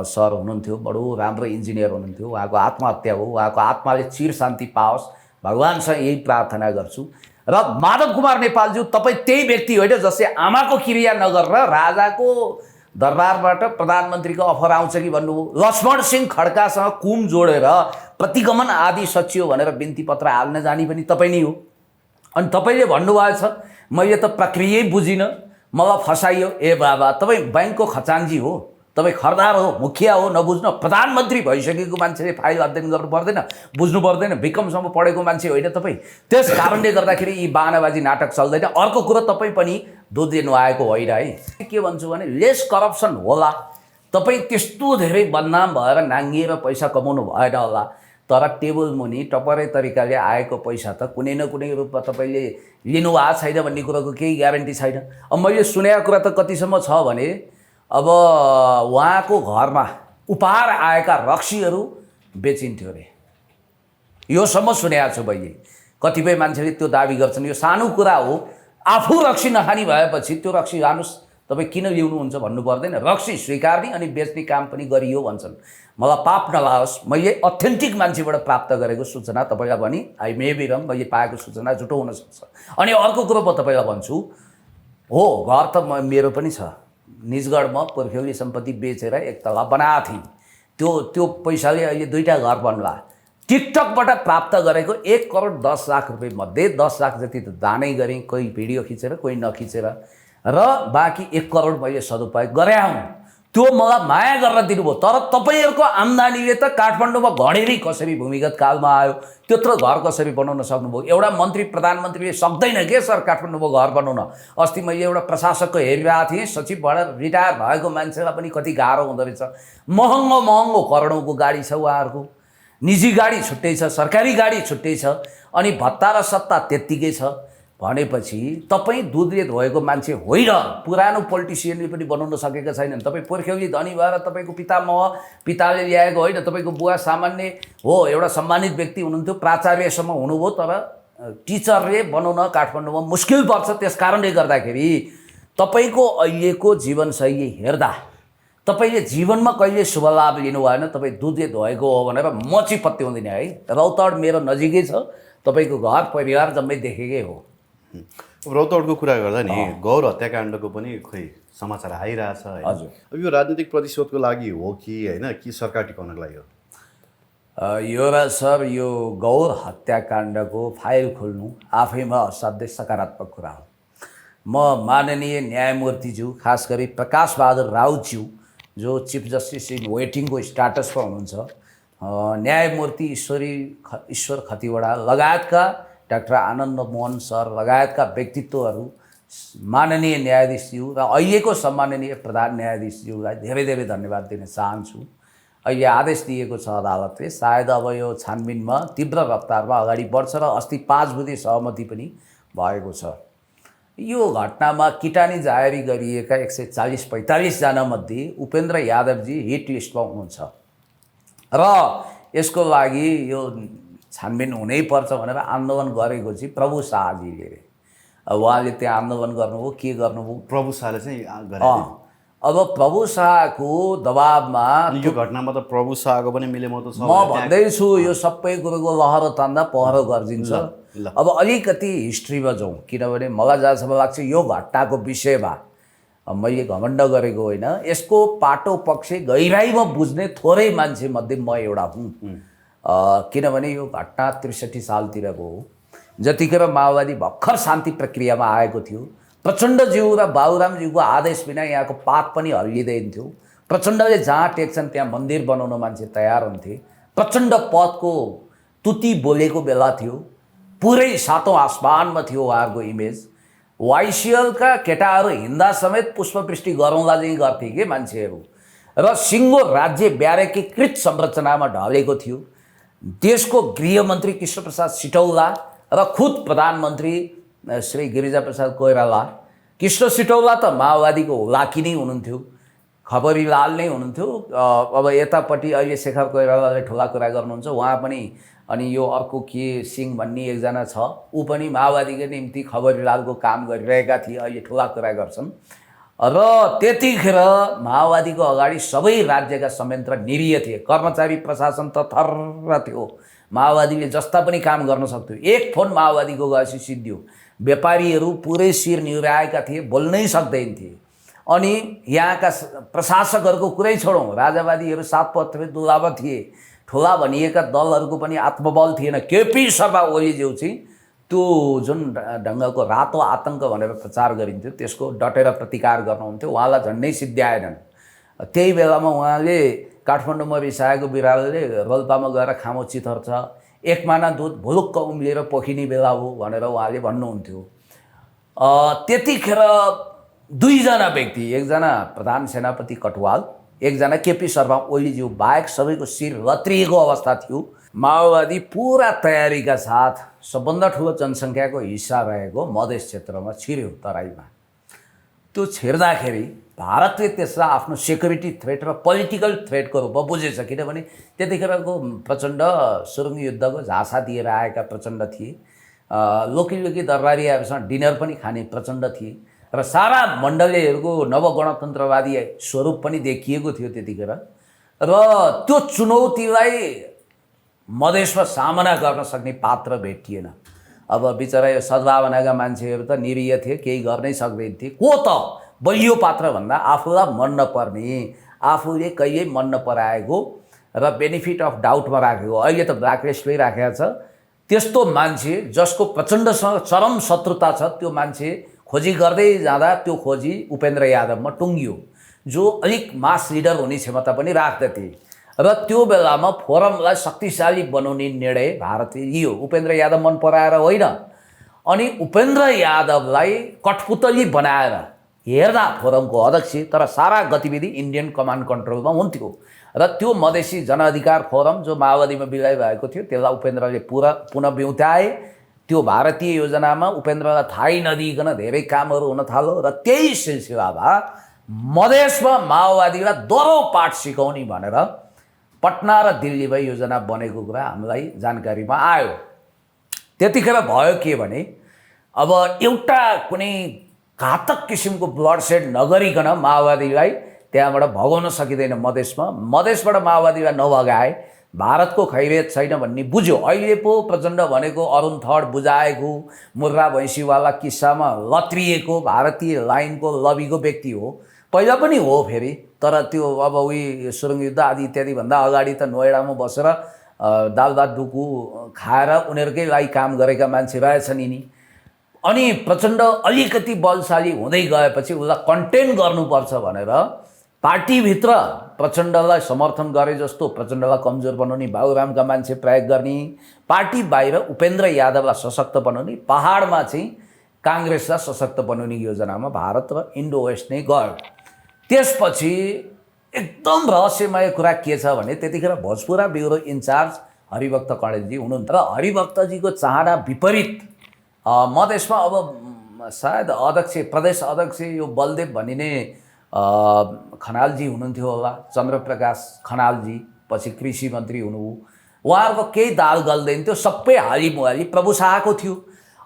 सर हुनुहुन्थ्यो, बडो राम्रो इन्जिनियर हुनुहुन्थ्यो। उहाँको आत्महत्या हो, उहाँको आत्माले चिर शान्ति पाओस्, भगवान्सँग यही प्रार्थना गर्छु। र माधव कुमार नेपालज्यू तपाईँ त्यही व्यक्ति होइन जसले आमाको क्रिया नगरेर राजाको दरबारबाट प्रधानमन्त्रीको अफर आउँछ कि भन्नुभयो। लक्ष्मण सिंह खड्कासँग कुम जोडेर प्रतिगमन आदि सचियो भनेर बिन्ती पत्र हाल्न जाने पनि तपाईँ नै हो। अनि तपाईँले भन्नुभएको छ मैले त प्रक्रियै बुझिनँ, मलाई फसाइयो। ए बाबा, तपाईँ ब्याङ्कको खजान्जी हो, तपाईँ खरदार हो, मुखिया हो, नबुझ्न। प्रधानमन्त्री भइसकेको मान्छेले फाइल अध्ययन गर्नु पर्दैन, बुझ्नु पर्दैन, बिकमसम्म पढेको मान्छे होइन तपाईँ। त्यस कारणले गर्दाखेरि यी बानाबाजी नाटक चल्दैन। अर्को कुरो, तपाईँ पनि दुध दिनु आएको होइन है। के भन्छु भने लेस करप्सन होला, तपाईँ त्यस्तो धेरै बदनाम भएर नाङ्गिएर पैसा कमाउनु भएन होला, तर टेबल मुनि टपरै तरिकाले आएको पैसा त कुनै न कुनै रूपमा तपाईँले लिनुभएको छैन भन्ने कुरोको केही ग्यारेन्टी छैन। अब मैले सुनेको कुरा त कतिसम्म छ भने अब उहाँको घरमा उपहार आएका रक्सीहरू बेचिन्थ्यो अरे। योसम्म सुनेको छु मैले। कतिपय मान्छेले त्यो दाबी गर्छन् यो सानो कुरा हो, आफू रक्सी नखानी भएपछि त्यो रक्सी लानुहोस् तपाईँ किन ल्याउनुहुन्छ भन्नु पर्दैन। रक्सी स्वीकार्ने अनि बेच्ने काम पनि गरियो भन्छन्। मलाई पाप नलाओस्, मैले अथेन्टिक मान्छेबाट प्राप्त गरेको सूचना तपाईँलाई भने आई मे बी रङ, मैले पाएको सूचना झुटो हुनसक्छ। अनि अर्को कुरो म तपाईँलाई भन्छु, हो घर त मेरो पनि छ, निजगढमा पुर्ख्यौली सम्पत्ति बेचेर एक तला बनाएको थिएँ। त्यो पैसाले अहिले 2टा घर बन्ला। टिकटकबाट प्राप्त गरेको 1,10,00,000 रुपियाँ मध्ये 10 लाख जति त दानै गरेँ, कोही भिडियो खिचेर कोही नखिचेर, र बाँकी 1 करोड मैले सदुपयोग गरे हुँ। त्यो मलाई माया गरेर दिनुभयो। तर तपाईँहरूको आम्दानीले त काठमाडौँमा घडेरी कसरी भूमिगत कालमा आयो, त्यत्रो घर कसरी बनाउन सक्नुभयो? एउटा मन्त्री प्रधानमन्त्रीले सक्दैन के सर काठमाडौँमा घर बनाउन? अस्ति मैले एउटा प्रशासकको हेरिरहेको थिएँ, सचिवबाट रिटायर भएको मान्छेलाई पनि कति गाह्रो हुँदो रहेछ। महँगो महँगो करोडौँको गाडी छ उहाँहरूको, निजी गाडी छुट्टै छ, सरकारी गाडी छुट्टै छ, अनि भत्ता र सत्ता त्यत्तिकै छ भनेपछि तपाईँ दुधले धोएको मान्छे होइन। पुरानो पोलिटिसियनले पनि बनाउन सकेका छैनन्। तपाईँ पुर्ख्यौली धनी भएर तपाईँको पिताले ल्याएको होइन, तपाईँको बुवा सामान्य हो, एउटा सम्मानित व्यक्ति हुनुहुन्थ्यो, प्राचार्यसम्म हुनुभयो, तर टिचरले बनाउन काठमाडौँमा मुस्किल पर्छ। त्यस कारणले गर्दाखेरि तपाईँको अहिलेको जीवनशैली हेर्दा तपाईँले जीवनमा कहिले शुभ लाभ लिनु भएन। तपाईँ दुधले धोएको हो भनेर म चाहिँ पत्याउँदिनँ है। रौतहट मेरो नजिकै छ, तपाईँको घर परिवार जम्मै देखेकै हो। रौतहटको कुरा गर्दा नि गौर हत्याकाण्डको पनि खोइ समाचार आइरहेछ हैन? हजुर। अब यो राजनीतिक प्रतिशोधको लागि हो कि होइन, कि सरकार टिकाउनको लागि हो? यो र सर यो गौर हत्याकाण्डको फाइल खोल्नु आफैमा असाध्यै सकारात्मक कुरा हो। म माननीय न्यायमूर्तिज्यू, खास गरी प्रकाश बहादुर राउतज्यू जो चिफ जस्टिस इन वेटिङको स्टाटसमा हुनुहुन्छ, न्यायमूर्ति ईश्वर खतिवडा लगायतका डाक्टर आनन्द मोहन सर लगायतका व्यक्तित्वहरू, माननीय न्यायाधीशज्यू र अहिलेको सम्माननीय प्रधान न्यायाधीशज्यूलाई धेरै धेरै धन्यवाद दिन चाहन्छु। अहिले आदेश दिएको छ अदालतले, सायद अब यो छानबिनमा तीव्र रफ्तारमा अगाडि बढ्छ र अस्ति 5 बुँदे सहमति पनि भएको छ। यो घटनामा किटानी जाहेरी गरिएका 140-45 जना मध्ये उपेन्द्र यादवजी हिट लिस्टमा हुनुहुन्छ र यसको लागि यो छानबिन हुनैपर्छ भनेर आन्दोलन गरेको चाहिँ प्रभु शाहजीले रे। उहाँले त्यहाँ आन्दोलन गर्नुभयो, के गर्नुभयो? प्रभु शाहले चाहिँ गरे। अब प्रभु शाहको दबाबमा यो घटनामा त प्रभु शाहको पनि मिलेमतो छ। म भन्दैछु यो सबै कुरोको लहरो तान्दा पहरो गर्जिन्छ। अब अलिकति हिस्ट्रीमा जाउँ, किनभने मलाई जहाँसम्म लाग्छ यो घटनाको विषयमा मैले घमण्ड गरेको होइन, यसको पाटो पक्ष गहिराइमा बुझ्ने थोरै मान्छे मध्ये म एउटा हुँ। किनभने यो घटना 63 सालतिरको हो, जतिखेर माओवादी भर्खर शान्ति प्रक्रियामा आएको थियो। प्रचण्डज्यू र बाबुरामज्यूको आदेश बिना यहाँको पात पनि हल्लिँदैन थियो। प्रचण्डले जहाँ टेक्छन् त्यहाँ मन्दिर बनाउन मान्छे तयार हुन्थे। प्रचण्ड पदको तुती बोलेको बेला थियो, पुरै सातौँ आसमानमा थियो उहाँहरूको इमेज। वाइसिएलका केटाहरू हिँड्दा समेत पुष्पवृष्टि गरौँला चाहिँ गर्थे के मान्छेहरू, र सिङ्गो राज्य ब्यारेकीकृत संरचनामा ढलेको थियो। देशको गृहमन्त्री कृष्णप्रसाद सिटौला र खुद प्रधानमन्त्री श्री गिरिजाप्रसाद कोइराला, कृष्ण सिटौला त माओवादीको हुलाकी नै हुनुहुन्थ्यो, खबरीलाल नै हुनुहुन्थ्यो। अब यतापट्टि अहिले शेखर कोइरालाले ठुला कुरा गर्नुहुन्छ, उहाँ पनि, अनि यो अर्को के सिंह भन्ने एकजना छ, ऊ पनि माओवादीको निम्ति खबरीलालको काम गरिरहेका थिए, अहिले ठुला कुरा गर्छन्। र त्यतिखेर माओवादीको अगाडि सबै राज्यका संयन्त्र निरीह थिए, कर्मचारी प्रशासन त थर्र थियो। माओवादीले जस्ता पनि काम गर्न सक्थ्यो, एक फोन माओवादीको गएपछि सिद्धियो। व्यापारीहरू पुरै शिर निहुराएका थिए, बोल्नै सक्दैन थिए। अनि यहाँका प्रशासकहरूको कुरै छोडौँ, राजावादीहरू सातपत्रे दुलाबा थिए। ठुला भनिएका दलहरूको पनि आत्मबल थिएन। केपी शर्मा ओलीज्यू चाहिँ त्यो जुन ढङ्गको रातो आतङ्क भनेर प्रचार गरिन्थ्यो त्यसको डटेर प्रतिकार गर्नुहुन्थ्यो, उहाँलाई झन्डै सिद्ध्याएनन्। त्यही बेलामा उहाँले काठमाडौँमा रिसाएको बिरालोले रोल्पामा गएर खामो चिथर्छ, एक माना दुध भुलुक्क उम्लिएर पोखिने बेला हो भनेर उहाँले भन्नुहुन्थ्यो। त्यतिखेर 2 जना व्यक्ति, एकजना प्रधान सेनापति कटवाल, एकजना केपी शर्मा ओलीज्यू बाहेक सबैको शिर लत्रिएको अवस्था थियो। माओवादी पुरा तयारीका साथ सबभन्दा ठुलो जनसङ्ख्याको हिस्सा रहेको मधेस क्षेत्रमा छिर्यो, तराईमा। त्यो छिर्दाखेरि भारतले त्यसलाई आफ्नो सेक्युरिटी थ्रेट र पोलिटिकल थ्रेटको रूपमा बुझेछ। किनभने त्यतिखेरको प्रचण्ड सुरुङ युद्धको झाँसा दिएर आएका प्रचण्ड थिए, लोकी दरबारीहरूसँग डिनर पनि खाने प्रचण्ड थिए र सारा मण्डलीहरूको नवगणतन्त्रवादी स्वरूप पनि देखिएको थियो त्यतिखेर। र त्यो चुनौतीलाई मधेसमा सामना गर्न सक्ने पात्र भेटिएन। अब बिचरा यो सद्भावनाका मान्छेहरू त निरीह थिए, केही गर्नै सक्दैन थिए। को त बलियो पात्र भन्दा आफूलाई मन नपर्ने, आफूले कहिल्यै मन नपराएको र बेनिफिट अफ डाउटमा राखेको, अहिले त ब्ल्याकलिस्टमै राखेको छ, त्यस्तो मान्छे जसको प्रचण्डसँग चरम शत्रुता छ, त्यो मान्छे खोजी गर्दै जाँदा त्यो खोजी उपेन्द्र यादवमा टुङ्गियो, जो अलिक मास लिडर हुने क्षमता पनि राख्दथे। र त्यो बेलामा फोरमलाई शक्तिशाली बनाउने निर्णय भारतले लियो, उपेन्द्र यादव मन पराएर होइन। अनि उपेन्द्र यादवलाई कठपुतली बनाएर हेर्दा फोरमको अध्यक्ष, तर सारा गतिविधि इन्डियन कमान्ड कन्ट्रोलमा हुन्थ्यो। र त्यो मधेसी जनअधिकार फोरम जो माओवादीमा विलय भएको थियो त्यसलाई उपेन्द्रले पुनः बिउताए। त्यो भारतीय योजनामा उपेन्द्रलाई थाहै नदिइकन धेरै कामहरू हुन थाल्यो र त्यही सिलसिलामा मधेसमा माओवादीलाई दोहोरो पाठ सिकाउने भनेर पटना र दिल्लीमा योजना बनेको कुरा हामीलाई जानकारीमा आयो। त्यतिखेर भयो के भने अब एउटा कुनै घातक किसिमको ब्लडसेड नगरिकन माओवादीलाई त्यहाँबाट भगाउन सकिँदैन। मधेसबाट माओवादीलाई नभगाए भारतको खैरियत छैन भन्ने बुझ्यो। अहिले पो प्रचण्ड भनेको अरुण थड बुझाएको, मुर्रा भैँसीवाला किस्सामा लत्रिएको भारतीय लाइनको लबीको व्यक्ति हो। पहिला पनि हो फेरि, तर त्यो अब उही सुरुङ युद्ध आदि इत्यादि भन्दा अगाडि त नोएडामा बसेर दाल भात डुकु खाएर उनीहरूकै लागि काम गरेका मान्छे रहेछन् यिनी। अनि प्रचण्ड अलिकति बलशाली हुँदै गएपछि उसलाई कन्टेन गर्नुपर्छ भनेर पार्टीभित्र प्रचण्डलाई समर्थन गरे जस्तो प्रचण्डलाई कमजोर बनाउने, बाबुरामका मान्छे प्रयोग गर्ने, पार्टी बाहिर उपेन्द्र यादवलाई सशक्त बनाउने, पहाडमा चाहिँ काङ्ग्रेसलाई सशक्त बनाउने योजनामा भारत र इन्डो वेस्ट नै गयो। त्यसपछि एकदम रहस्यमय कुरा के छ भने त्यतिखेर भोजपुरा ब्युरो इन्चार्ज हरिभक्त कणेलजी हुनुहुन्थ्यो र हरिभक्तजीको चाहना विपरीत मधेसमा अब सायद प्रदेश अध्यक्ष यो बलदेव भनिने खनालजी हुनुहुन्थ्यो होला, चन्द्रप्रकाश खनालजी, पछि कृषि मन्त्री हुनुभयो। उहाँहरूको केही दाल गल्दैन थियो, सबै हालिमुहाली प्रभु शाहको थियो।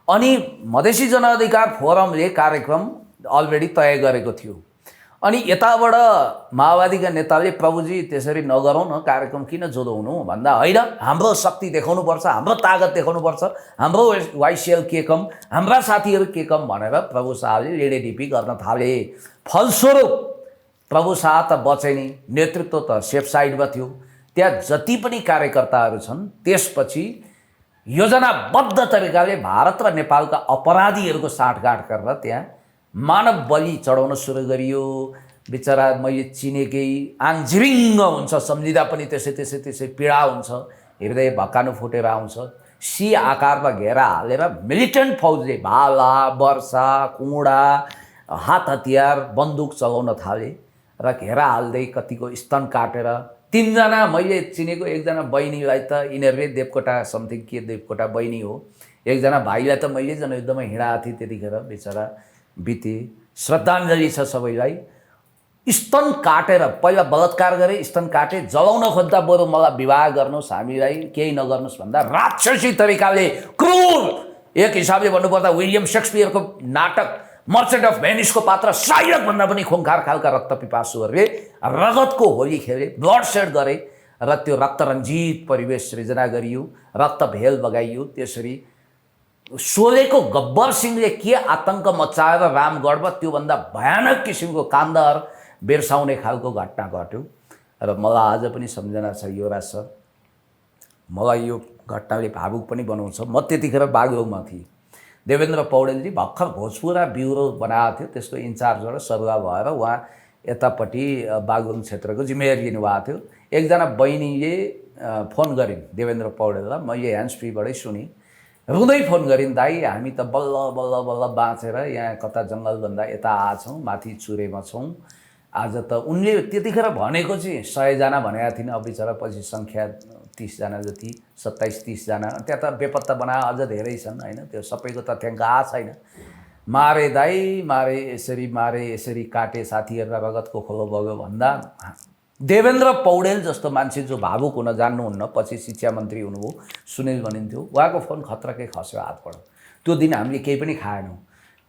अनि मधेसी जनअधिकार फोरमले कार्यक्रम अलरेडी तय गरेको थियो। अनि यताबाट माओवादीका नेताले प्रभुजी त्यसरी नगरौँ न, कार्यक्रम किन जोगाउनु भन्दा होइन, हाम्रो शक्ति देखाउनुपर्छ, हाम्रो तागत देखाउनुपर्छ, हाम्रो वाइसिएल के कम, हाम्रा साथीहरू के कम भनेर प्रभु शाहले लेडेडिपी गर्न थाले। फलस्वरूप प्रभु शाह त बचे नि, नेतृत्व त सेफ साइडमा थियो। त्यहाँ जति पनि कार्यकर्ताहरू छन् त्यसपछि योजनाबद्ध तरिकाले भारत र नेपालका अपराधीहरूको साँठगाँठ गरेर त्यहाँ मानव बलि चढाउन सुरु गरियो। बिचरा मैले चिनेकै आङझिरिङ्ग हुन्छ, सम्झिँदा पनि त्यसै पीडा हुन्छ, हृदय भक्कानु फुटेर आउँछ। सी आकारमा घेरा हालेर मिलिटेन्ट फौजले भाला, वर्षा, कुँडा, हात हतियार, बन्दुक चलाउन थाले र घेरा हाल्दै कतिको स्तन काटेर। 3 जना मैले चिनेको, एकजना बहिनीलाई त यिनीहरूले देवकोटा समथिङ के देवकोटा बहिनी हो, एकजना भाइलाई त मैले जनयुद्धमा हिँडाएको थिएँ त्यतिखेर, बेचारा बिते। श्रद्धाञ्जली छ सबैलाई। स्तन काटेर पहिला बलात्कार गरे, स्तन काटे, जलाउन खोज्दा बरु मलाई विवाह गर्नुहोस्, हामीलाई केही नगर्नुहोस् भन्दा राक्षसी तरिकाले क्रूर, एक हिसाबले भन्नुपर्दा विलियम शेक्सपियरको नाटक मर्चेन्ट अफ भेनिसको पात्र साइरक भन्दा पनि खुङ्खार खालका रक्तपिपासुहरूले रगतको होली खेले, ब्लड सेड गरे र त्यो रक्तरञ्जित परिवेश सृजना गरियो, रक्त भेल बगाइयो। त्यसरी सोलेको गब्बर सिंहले के आतंक मचाएर रामगढमा त्योभन्दा भयानक किसिमको काण्डहर बेर्साउने खालको घटना घट्यो। र मलाई आज पनि सम्झना छ युवराज सर, मलाई यो घटनाले भावुक पनि बनाउँछ। म त्यतिखेर बागलुङमा थिएँ, देवेन्द्र पौडेलजी भर्खर भोजपुरा ब्युरो बनाएको थियो, त्यसको इन्चार्जबाट सरुवा भएर उहाँ यतापट्टि बागलुङ क्षेत्रको जिम्मेवारी लिनुभएको थियो। एकजना बहिनीले फोन गरिन् देवेन्द्र पौडेललाई, मैले ह्यान्ड्स फ्रीबाटै सुनेँ। रुँदै फोन गरिन्, दाइ हामी त बल्ल बल्ल बल्ल बाँचेर यहाँ कता जङ्गलभन्दा यता आछौँ, माथि चुरेमा छौँ। आज त उनले त्यतिखेर भनेको चाहिँ 100 जना भनेका थिइन्, अब बिचरा पछि सङ्ख्या 30 जना जति, 27-30 जना। त्यहाँ त बेपत्ता बनाए अझ धेरै छन् होइन, त्यो सबैको तथ्याङ्क आएको छैन। मारे दाई मारे यसरी काटे साथीहरूका रगतको खोलो बग्यो भन्दा देवेन्द्र पौडेल जस्तो मान्छे जो भावुक हुन जान्नुहुन्न, पछि शिक्षा मन्त्री हुनुभयो, सुनिल भनिन्थ्यो, उहाँको फोन खतराकै खस्यो हातबाट। त्यो दिन हामीले केही पनि खाएनौँ।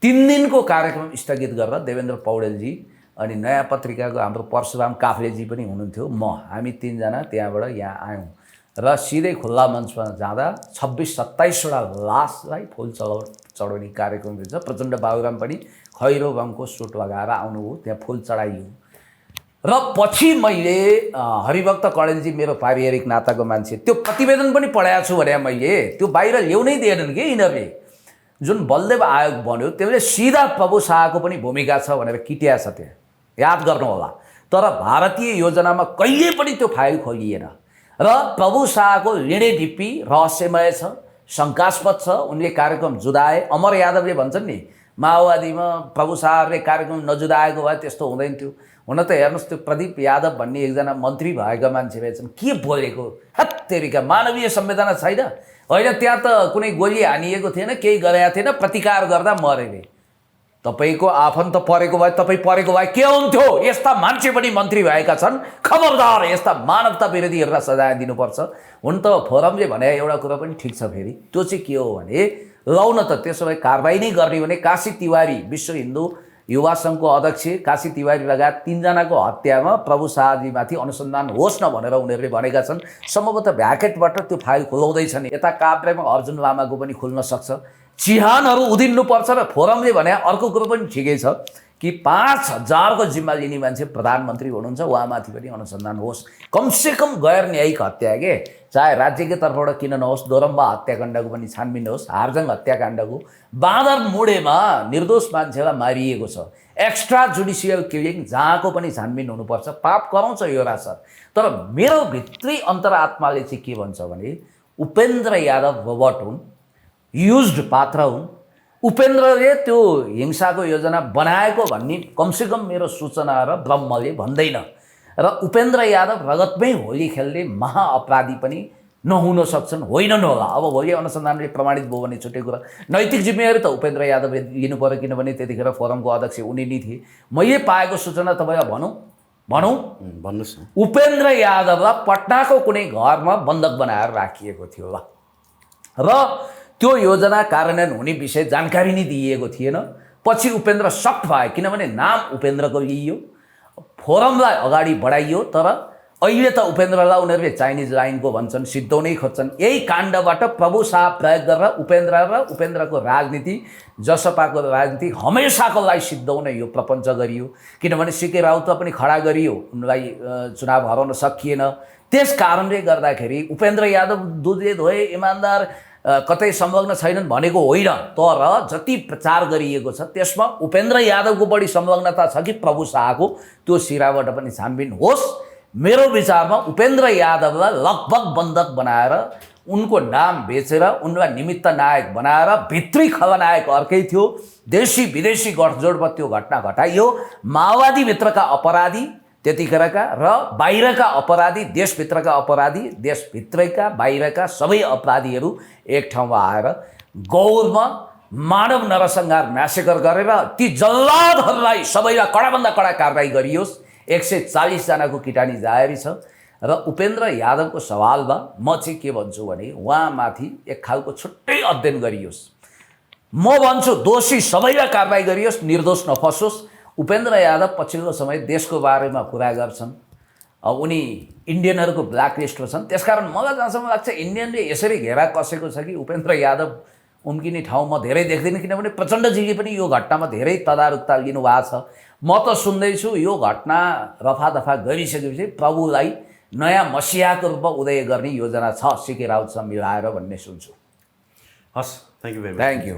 3 दिनको कार्यक्रम स्थगित गरेर देवेन्द्र पौडेलजी अनि नयाँ पत्रिकाको हाम्रो परशुराम काफ्लेजी पनि हुनुहुन्थ्यो, हामी 3 जना त्यहाँबाट यहाँ आयौँ र सिधै खुल्ला मञ्चमा जाँदा 26-27वटा लासलाई फुल चढाउने कार्यक्रम हुन्छ। प्रचण्ड बाबुराम पनि खैरो रङको सुट लगाएर आउनुभयो, त्यहाँ फुल चढाइयो। र पछि मैले हरिभक्त कणेलजी मेरो पारिवारिक नाताको मान्छे, त्यो प्रतिवेदन पनि पढाएको छु भने मैले, त्यो बाहिर ल्याउनै दिएनन् कि यिनीहरूले। जुन बलदेव आयोग बन्यो त्यसले सिधा प्रभु शाहको पनि भूमिका छ भनेर किटिया छ, त्यहाँ याद गर्नु होला। तर भारतीय योजनामा कहिले पनि त्यो फाइल खोलिएन र प्रभु शाहको लिडे ढिप्पी रहस्यमय छ, शङ्कास्पद छ। उनले कार्यक्रम जुदाए। अमर यादवले भन्छन् नि, माओवादीमा प्रभु शाहले कार्यक्रम नजुदाएको भए त्यस्तो हुँदैन थियो। हुन त हेर्नुहोस्, त्यो प्रदीप यादव भन्ने एकजना मन्त्री भएका मान्छे रहेछन्, के बोलेको, हत्तेरिका मानवीय संवेदना छैन। होइन, त्यहाँ त कुनै गोली हानिएको थिएन, केही गरेका थिएन, प्रतिकार गर्दा मरे रे। तपाईँको आफन्त परेको भए, तपाईँ परेको भए के हुन्थ्यो? यस्ता मान्छे पनि मन्त्री भएका छन्, खबरदार यस्ता मानवता विरोधीहरूलाई सजाय दिनुपर्छ। हुन त फोरमले भने एउटा कुरा पनि ठिक छ, फेरि त्यो चाहिँ के हो भने, लौ न त त्यसो भए कारबाही नै गर्ने भने काशी तिवारी, विश्व हिन्दू युवा सङ्घको अध्यक्ष काशी तिवारी लगायत 3 जनाको हत्यामा प्रभु शाहजीमाथि अनुसन्धान होस् न भनेर उनीहरूले भनेका छन्। सम्भवतः भ्याकेटबाट त्यो फाइल खुलाउँदैछन्। यता काभ्रेमा अर्जुन लामाको पनि खुल्न सक्छ। चिहानहरू उधिन्नुपर्छ। र फोरमले भने अर्को कुरो पनि ठिकै छ कि 5000को जिम्मा लिने मान्छे प्रधानमन्त्री हुनुहुन्छ, उहाँमाथि पनि अनुसन्धान होस्। कमसेकम गैर न्यायिक हत्या के, चाहे राज्यकै तर्फबाट किन नहोस्, दोरम्बा हत्याकाण्डको पनि छानबिन होस्, हार्जङ हत्याकाण्डको, बाँदर मुडेमा निर्दोष मान्छेलाई मारिएको छ, एक्स्ट्रा जुडिसियल किलिङ जहाँको पनि छानबिन हुनुपर्छ। पाप कराउँछ यो रासर। तर मेरो भित्री अन्तरात्माले चाहिँ के भन्छ भने, उपेन्द्र यादव रोबोट हुन्, युज्ड पात्र हुन्। उपेन्द्रले त्यो हिंसाको योजना बनाएको भन्ने कमसेकम मेरो सूचना र ब्रह्मले भन्दैन। र उपेन्द्र यादव रगतमै होली खेल्ने महाअपराधी पनि नहुन सक्छन्, होइनन् होला। अब भोलि अनुसन्धानले प्रमाणित भयो भने छुट्टै कुरा। नैतिक जिम्मेवारी त उपेन्द्र यादवले लिनु पर्यो, किनभने त्यतिखेर फोरमको अध्यक्ष उनी नै थिए। मैले पाएको सूचना तपाईँलाई भन्नुहोस् न, उपेन्द्र यादवलाई पटनाको कुनै घरमा बन्धक बनाएर राखिएको थियो र त्यो योजना कार्यान्वयन हुने विषय जानकारी नै दिइएको थिएन। पछि उपेन्द्र सक भए, किनभने नाम उपेन्द्रको लिइयो, फोरमलाई अगाडि बढाइयो। तर अहिले त उपेन्द्रलाई उनीहरूले चाइनिज लाइनको भन्छन्, सिद्धौनै खोज्छन्। यही काण्डबाट प्रभु शाह प्रयोग गरेर उपेन्द्र र उपेन्द्रको राजनीति, जसपाको राजनीति हमेसाको लागि सिद्धाउन यो प्रपञ्च गरियो। किनभने सिके राउतलाई पनि खडा गरियो, उनलाई चुनाव हराउन सकिएन। त्यस कारणले गर्दाखेरि उपेन्द्र यादव दुधले धोए, इमान्दार, कतै संलग्न छैनन् भनेको होइन। तर जति प्रचार गरिएको छ त्यसमा उपेन्द्र यादवको बढी संलग्नता छ कि प्रभु शाहको, त्यो सिराबाट पनि छानबिन होस्। मेरो विचारमा उपेन्द्र यादवलाई लगभग बन्धक बनाएर, उनको नाम बेचेर, उनलाई निमित्त नायक बनाएर, भित्री खलनायक अर्कै थियो, देशी विदेशी गठजोडमा त्यो घटना घटाइयो। माओवादीभित्रका अपराधी त्यतिखेरका र बाहिरका अपराधी, देशभित्रका अपराधी, देशभित्रैका बाहिरका सबै अपराधीहरू एक ठाउँमा आएर गौरमा मानव नरसंहार म्यासेकर गरेर ती जल्लादहरूलाई सबैलाई कडाभन्दा कडा कारबाही गरियोस्। 140 जनाको किटानी जाहेरी छ। र उपेन्द्र यादवको सवालमा म चाहिँ के भन्छु भने, उहाँमाथि एक खालको छुट्टै अध्ययन गरियोस्। म भन्छु दोषी सबैलाई कारबाही गरियोस्, निर्दोष नफसोस्। उपेन्द्र यादव पछिल्लो समय देशको बारेमा कुरा गर्छन्, उनी इन्डियनहरूको ब्ल्याकलिस्टमा छन्। त्यसकारण मलाई जहाँसम्म लाग्छ इन्डियनले यसरी घेरा कसेको छ कि उपेन्द्र यादव उम्किने ठाउँ म धेरै देख्दिनँ। किनभने प्रचण्डजीले पनि यो घटनामा धेरै तदारुकता लिनुभएको छ। म त सुन्दैछु यो घटना रफादफा गरिसकेपछि प्रभुलाई नयाँ मसिहाको रूपमा उदय गर्ने योजना छ, सिके राउतसँग मिलाएर भन्ने सुन्छु। हस्, thank you very much. Thank you.